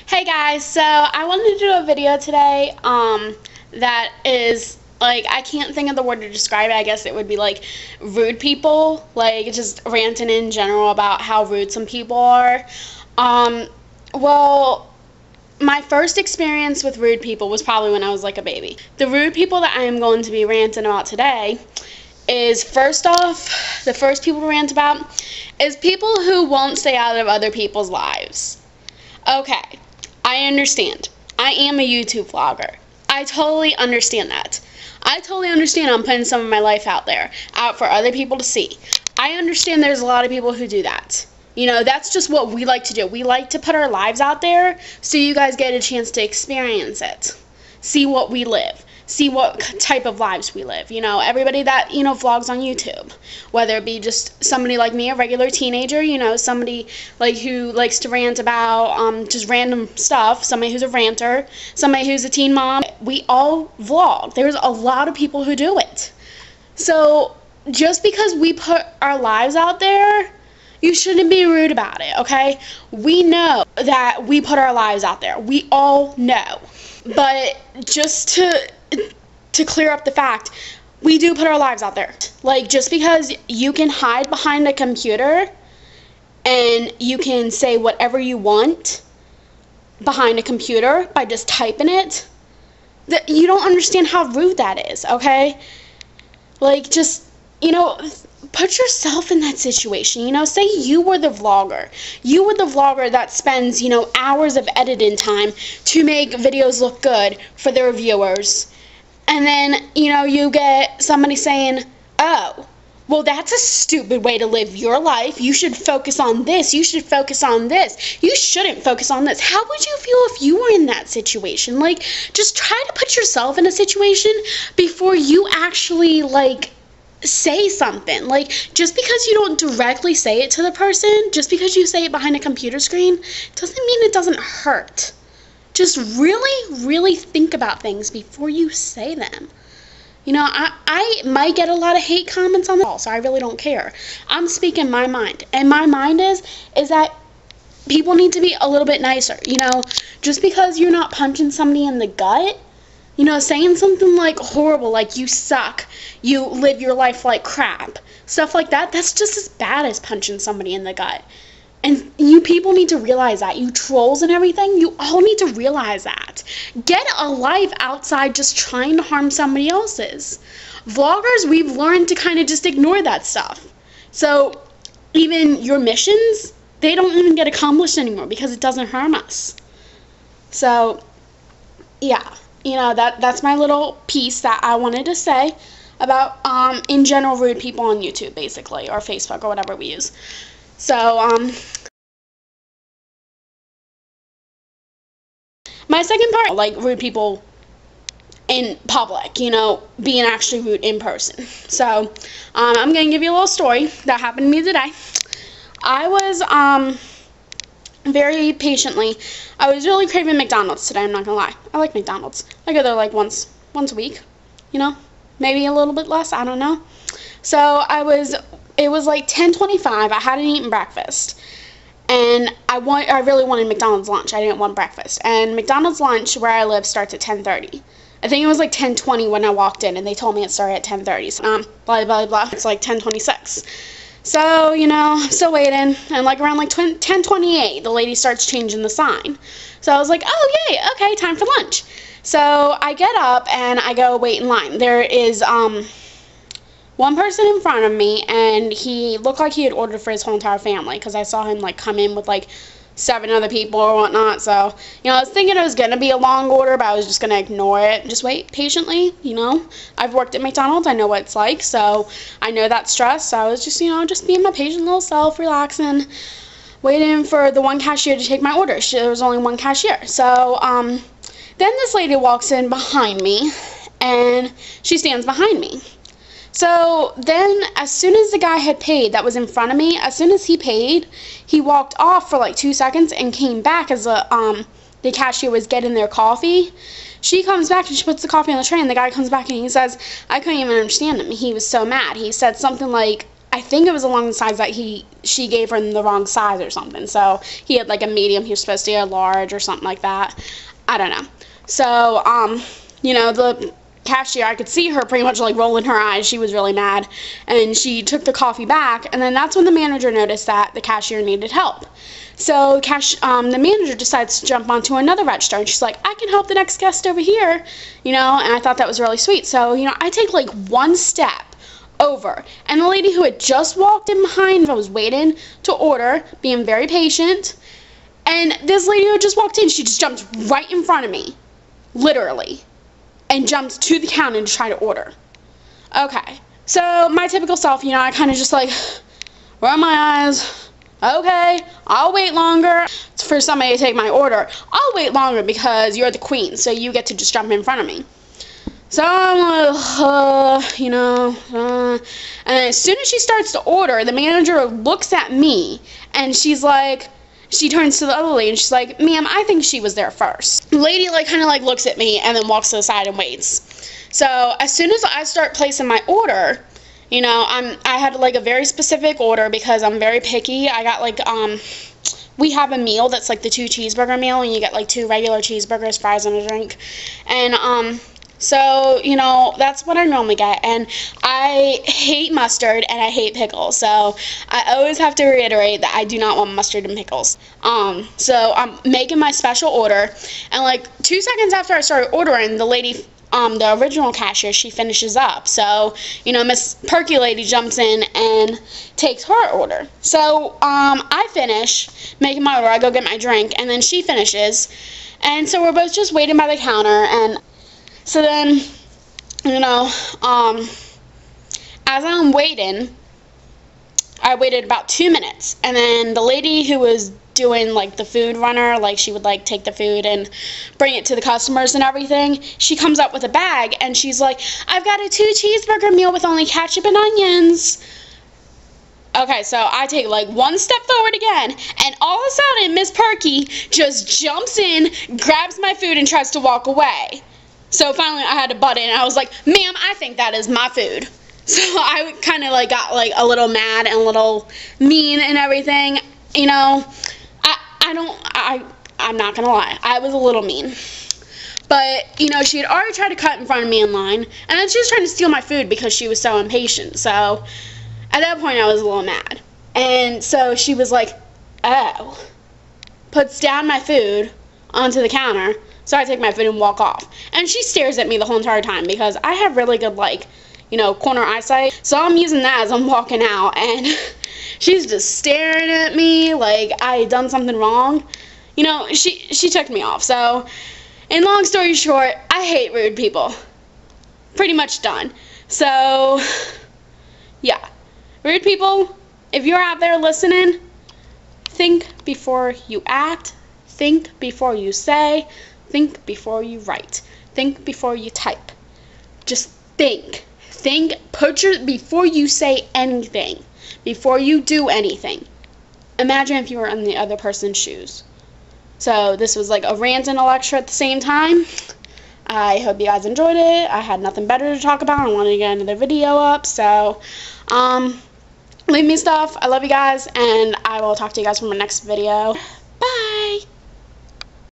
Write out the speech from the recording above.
Hey guys, so I wanted to do a video today that is like, I can't think of the word to describe it. I guess it would be like rude people, like just ranting in general about how rude some people are. Well, my first experience with rude people was probably when I was like a baby. The rude people that I am going to be ranting about today is, first off, the first people to rant about is people who won't stay out of other people's lives. Okay, I understand. I am a YouTube vlogger. I totally understand that. I totally understand I'm putting some of my life out there, out for other people to see. I understand there's a lot of people who do that. You know, that's just what we like to do. We like to put our lives out there so you guys get a chance to experience it. See what we live. See what type of lives we live. You know, everybody that, you know, vlogs on YouTube. Whether it be just somebody like me, a regular teenager, you know, somebody like who likes to rant about just random stuff, somebody who's a ranter, somebody who's a teen mom. We all vlog. There's a lot of people who do it. So just because we put our lives out there, you shouldn't be rude about it, okay? We know that we put our lives out there. We all know. But just to clear up the fact, we do put our lives out there. Like, just because you can hide behind a computer and you can say whatever you want behind a computer by just typing it, that you don't understand how rude that is, okay? Like, just, you know, put yourself in that situation. You know, say you were the vlogger. You were the vlogger that spends, you know, hours of editing time to make videos look good for their viewers. And then, you know, you get somebody saying, oh, well, that's a stupid way to live your life. You should focus on this. You should focus on this. You shouldn't focus on this. How would you feel if you were in that situation? Like, just try to put yourself in a situation before you actually, like, say something. Like, just because you don't directly say it to the person, just because you say it behind a computer screen, doesn't mean it doesn't hurt. Just really think about things before you say them. You know, I might get a lot of hate comments on this, so I really don't care. I'm speaking my mind, and my mind is that people need to be a little bit nicer. You know, just because you're not punching somebody in the gut, you know, saying something like horrible, like you suck, you live your life like crap, stuff like that, that's just as bad as punching somebody in the gut. And you people need to realize that. You trolls and everything, you all need to realize that. Get a life outside just trying to harm somebody else's. Vloggers, we've learned to kind of just ignore that stuff. So even your missions, they don't even get accomplished anymore because it doesn't harm us. So, yeah. You know, that's my little piece that I wanted to say about, in general, rude people on YouTube, basically, or Facebook, or whatever we use. So, my second part, like, rude people in public, you know, being actually rude in person. So, I'm going to give you a little story that happened to me today. I was, very patiently, I was really craving McDonald's today, I'm not gonna lie. I like McDonald's. I go there like once a week, you know, maybe a little bit less, I don't know. So it was like 10:25, I hadn't eaten breakfast, and I really wanted McDonald's lunch. I didn't want breakfast, and McDonald's lunch where I live starts at 10:30. I think it was like 10:20 when I walked in, and they told me it started at 10:30, so blah blah blah, it's like 10:26. So, you know, I'm still waiting, and like around like 10:28, the lady starts changing the sign. So I was like, oh yay, okay, time for lunch. So I get up and I go wait in line. There is one person in front of me, and he looked like he had ordered for his whole entire family, because I saw him like come in with like 7 other people or whatnot. So, you know, I was thinking it was going to be a long order, but I was just going to ignore it. Just wait patiently, you know. I've worked at McDonald's. I know what it's like, so I know that stress. So I was just, you know, just being my patient little self, relaxing, waiting for the one cashier to take my order. There was only one cashier. So, then this lady walks in behind me, and she stands behind me. So then, as soon as the guy had paid that was in front of me, as soon as he paid, he walked off for like 2 seconds and came back as the cashier was getting their coffee. She comes back and she puts the coffee on the tray, and the guy comes back and he says, I couldn't even understand him. He was so mad. He said something like, I think it was along the sides that he she gave him the wrong size or something. So he had like a medium, he was supposed to get a large or something like that. I don't know. So, you know, the cashier, I could see her pretty much like rolling her eyes. She was really mad, and she took the coffee back, and then that's when the manager noticed that the cashier needed help. So the manager decides to jump onto another register, and she's like, I can help the next guest over here, you know, and I thought that was really sweet. So, you know, I take like one step over, and the lady who had just walked in behind, I was waiting to order, being very patient, and this lady who had just walked in, she just jumped right in front of me, literally, and jumped to the counter to try to order. Okay, so my typical self, you know, I kind of just like roll my eyes. Okay, I'll wait longer for somebody to take my order. I'll wait longer because you're the queen, so you get to just jump in front of me. So I'm like, you know, and as soon as she starts to order, the manager looks at me, and she's like, she turns to the other lady, and she's like, ma'am, I think she was there first. The lady, like, kind of, like, looks at me, and then walks to the side and waits. So as soon as I start placing my order, you know, I had, like, a very specific order because I'm very picky. I got, like, we have a meal that's, like, the 2 cheeseburger meal, and you get, like, 2 regular cheeseburgers, fries, and a drink. And, so, you know, that's what I normally get, and I hate mustard, and I hate pickles, so I always have to reiterate that I do not want mustard and pickles. So I'm making my special order, and like 2 seconds after I started ordering, the lady, the original cashier, she finishes up. So, you know, Miss Perky Lady jumps in and takes her order. So, I finish making my order, I go get my drink, and then she finishes, and so we're both just waiting by the counter, and so then, you know, as I'm waiting, I waited about 2 minutes, and then the lady who was doing, like, the food runner, like, she would, like, take the food and bring it to the customers and everything, she comes up with a bag, and she's like, I've got a 2 cheeseburger meal with only ketchup and onions. Okay, so I take, like, 1 step forward again, and all of a sudden, Miss Perky just jumps in, grabs my food, and tries to walk away. So finally I had to butt in, and I was like, ma'am, I think that is my food. So I kind of like got like a little mad and a little mean and everything. You know, I'm not gonna lie, I was a little mean. But, you know, she had already tried to cut in front of me in line, and then she was trying to steal my food because she was so impatient. So at that point I was a little mad. And so she was like, oh, puts down my food onto the counter. So I take my food and walk off. And she stares at me the whole entire time because I have really good, like, you know, corner eyesight. So I'm using that as I'm walking out, and she's just staring at me like I had done something wrong. You know, she ticked me off. So, in long story short, I hate rude people. Pretty much done. So, yeah. Rude people, if you're out there listening, think before you act. Think before you say. Think before you write. Think before you type. Just think. Think, before you say anything. Before you do anything. Imagine if you were in the other person's shoes. So this was like a rant and a lecture at the same time. I hope you guys enjoyed it. I had nothing better to talk about. I wanted to get another video up. So, leave me stuff. I love you guys, and I will talk to you guys for my next video.